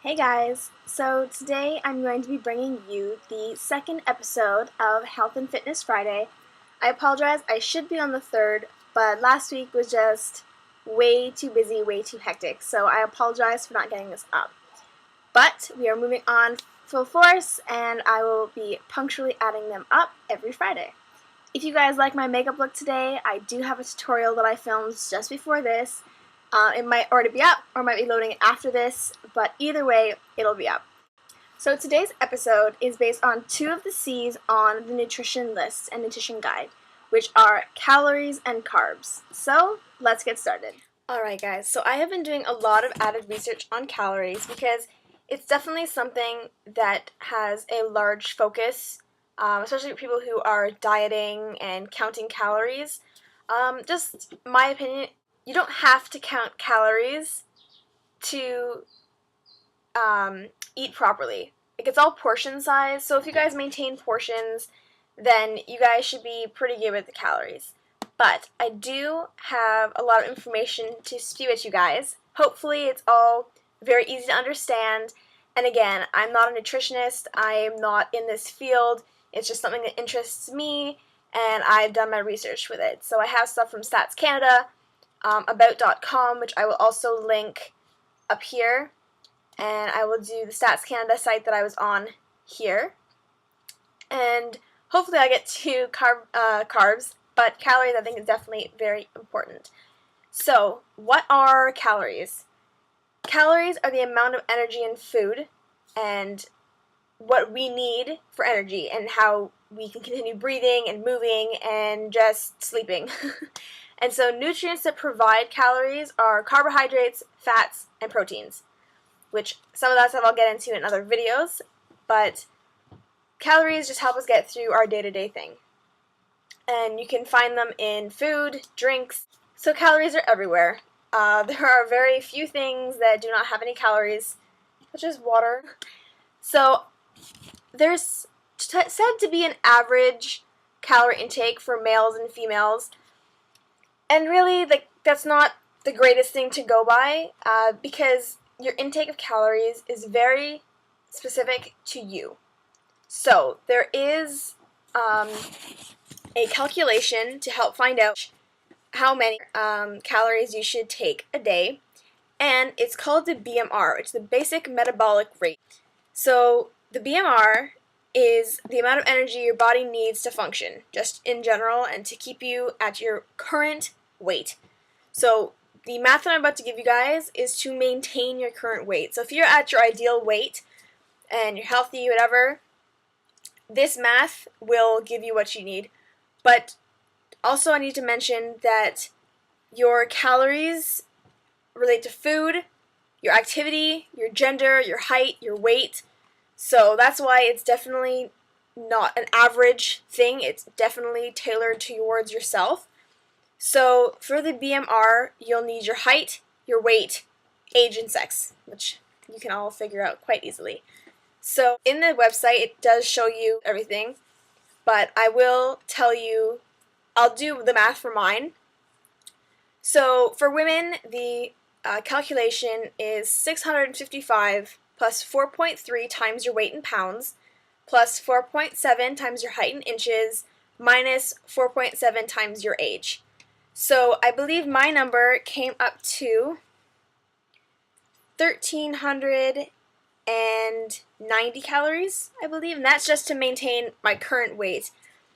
Hey guys, so today I'm going to be bringing you the second episode of Health and Fitness Friday. I apologize, I should be on the third, but last week was just way too busy, way too hectic, so I apologize for not getting this up. But we are moving on full force, and I will be punctually adding them up every Friday. If you guys like my makeup look today, I do have a tutorial that I filmed just before this. It might already be up or might be loading after this, but either way, it'll be up. So today's episode is based on two of the C's on the nutrition list and nutrition guide, which are calories and carbs. So let's get started. Alright guys, so I have been doing a lot of added research on calories because it's definitely something that has a large focus, especially for people who are dieting and counting calories. Just my opinion, you don't have to count calories to eat properly. Like, it's all portion size, so if you guys maintain portions, then you guys should be pretty good with the calories. But I do have a lot of information to spew at you guys. Hopefully it's all very easy to understand. And again, I'm not a nutritionist. I am not in this field. It's just something that interests me, and I've done my research with it. So I have stuff from Stats Canada, about.com, which I will also link up here. And I will do the Stats Canada site that I was on here. And hopefully I get to carbs, but calories I think is definitely very important. So, what are calories? Calories are the amount of energy in food and what we need for energy and how we can continue breathing and moving and just sleeping. And so nutrients that provide calories are carbohydrates, fats, and proteins, which some of that stuff I'll get into in other videos, but calories just help us get through our day-to-day thing. And you can find them in food, drinks, so calories are everywhere. There are very few things that do not have any calories, such as water. So there's said to be an average calorie intake for males and females, and really, that's not the greatest thing to go by, because your intake of calories is very specific to you. So there is a calculation to help find out how many calories you should take a day, and it's called the BMR. It's the basic metabolic rate. So the BMR is the amount of energy your body needs to function, just in general, and to keep you at your current weight. So the math that I'm about to give you guys is to maintain your current weight. So if you're at your ideal weight and you're healthy, whatever, this math will give you what you need. But also I need to mention that your calories relate to food, your activity, your gender, your height, your weight. So that's why it's definitely not an average thing. It's definitely tailored towards yourself. So for the BMR, you'll need your height, your weight, age, and sex, which you can all figure out quite easily. So in the website, it does show you everything, but I will tell you, I'll do the math for mine. So for women, the calculation is 655 plus 4.3 times your weight in pounds, plus 4.7 times your height in inches, minus 4.7 times your age. So I believe my number came up to 1,390 calories, I believe, and that's just to maintain my current weight.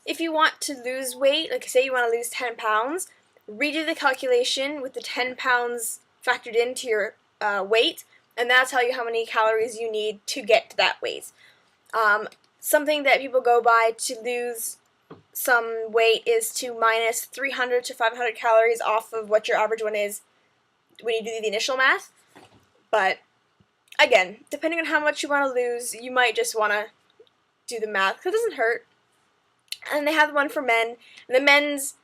If you want to lose weight, like say you want to lose 10 pounds, redo the calculation with the 10 pounds factored into your weight, and that'll tell you how many calories you need to get to that weight. Something that people go by to lose some weight is to minus 300 to 500 calories off of what your average one is when you do the initial math. But again, depending on how much you want to lose, you might just want to do the math because it doesn't hurt. And they have one for men, and the men's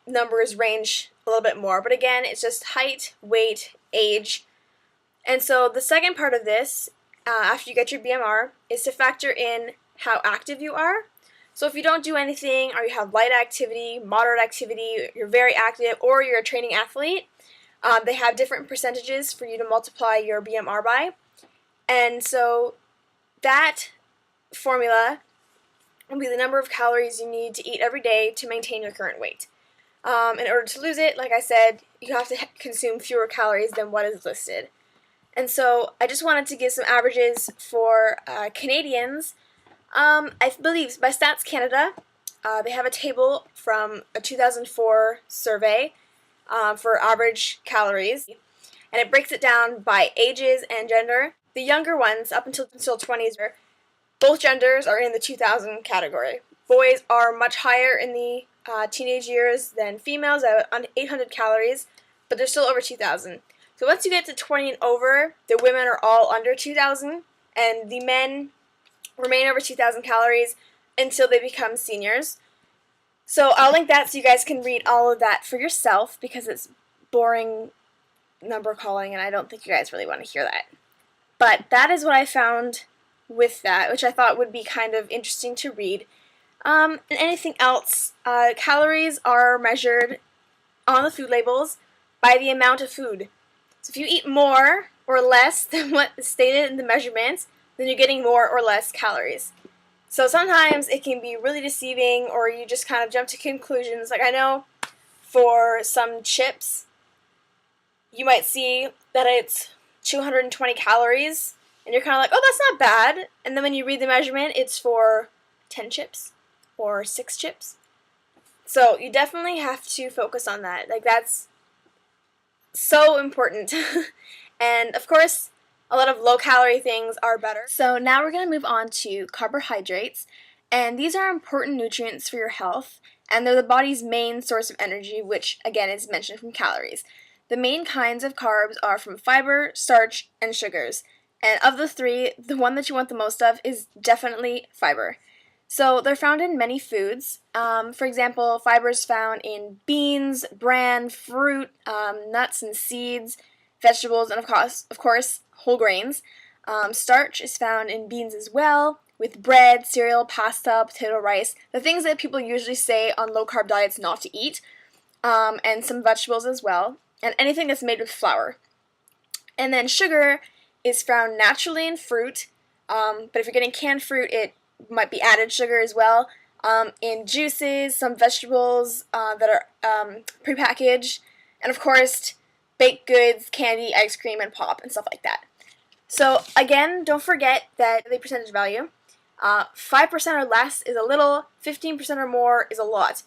numbers range a little bit more, but again, it's just height, weight, age. And so the second part of this, after you get your BMR, is to factor in how active you are. So if you don't do anything, or you have light activity, moderate activity, you're very active, or you're a training athlete, they have different percentages for you to multiply your BMR by. And so that formula will be the number of calories you need to eat every day to maintain your current weight. In order to lose it, like I said, you have to consume fewer calories than what is listed. And so I just wanted to give some averages for Canadians. I believe by Stats Canada, they have a table from a 2004 survey for average calories, and it breaks it down by ages and gender. The younger ones, up until 20s, both genders are in the 2000 category. Boys are much higher in the teenage years than females at 800 calories, but they're still over 2,000. So once you get to 20 and over, the women are all under 2,000, and the men remain over 2,000 calories until they become seniors. So I'll link that so you guys can read all of that for yourself, because it's boring number calling, and I don't think you guys really want to hear that. But that is what I found with that, which I thought would be kind of interesting to read. And anything else, calories are measured on the food labels by the amount of food. So if you eat more or less than what is stated in the measurements, then you're getting more or less calories. So sometimes it can be really deceiving, or you just kind of jump to conclusions. Like I know for some chips, you might see that it's 220 calories, and you're kind of like, oh, that's not bad. And then when you read the measurement, it's for 10 chips or 6 chips. So you definitely have to focus on that. Like, that's so important. And of course, a lot of low-calorie things are better. So now we're going to move on to carbohydrates. And these are important nutrients for your health, and they're the body's main source of energy, which, again, is mentioned from calories. The main kinds of carbs are from fiber, starch, and sugars. And of the three, the one that you want the most of is definitely fiber. So they're found in many foods. For example, fiber is found in beans, bran, fruit, nuts and seeds, vegetables, and of course, whole grains. Starch is found in beans as well, with bread, cereal, pasta, potato, rice, the things that people usually say on low-carb diets not to eat, and some vegetables as well, and anything that's made with flour. And then sugar is found naturally in fruit, but if you're getting canned fruit, it might be added sugar as well, in juices, some vegetables that are prepackaged, and of course, baked goods, candy, ice cream, and pop, and stuff like that. So again, don't forget that the percentage value, 5% or less is a little, 15% or more is a lot.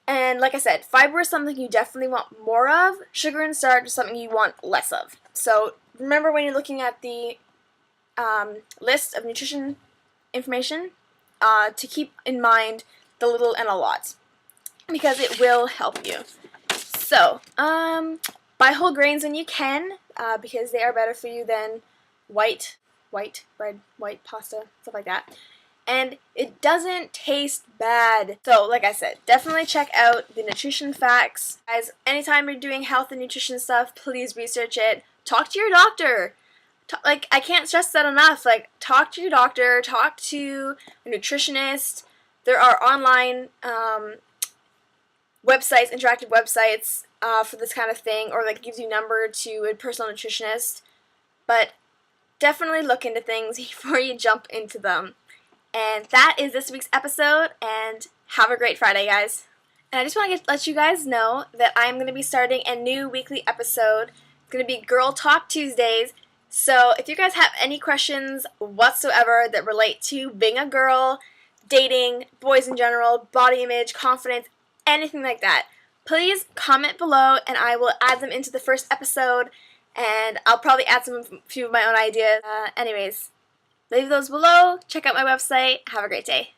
And like I said, fiber is something you definitely want more of. Sugar and starch is something you want less of. So remember, when you're looking at the list of nutrition information, to keep in mind the little and a lot, because it will help you. So buy whole grains when you can, because they are better for you than white bread, white pasta, stuff like that. And it doesn't taste bad. So, like I said, definitely check out the nutrition facts. Guys, anytime you're doing health and nutrition stuff, please research it. Talk to your doctor. Like, I can't stress that enough. Like, talk to your doctor, talk to a nutritionist. There are online websites, interactive websites for this kind of thing, or like gives you a number to a personal nutritionist. But definitely look into things before you jump into them. And that is this week's episode, and have a great Friday, guys. And I just want to let you guys know that I'm going to be starting a new weekly episode. It's going to be Girl Talk Tuesdays. So if you guys have any questions whatsoever that relate to being a girl, dating, boys in general, body image, confidence, anything like that, please comment below, and I will add them into the first episode, and I'll probably add a few of my own ideas. Anyways, leave those below. Check out my website. Have a great day.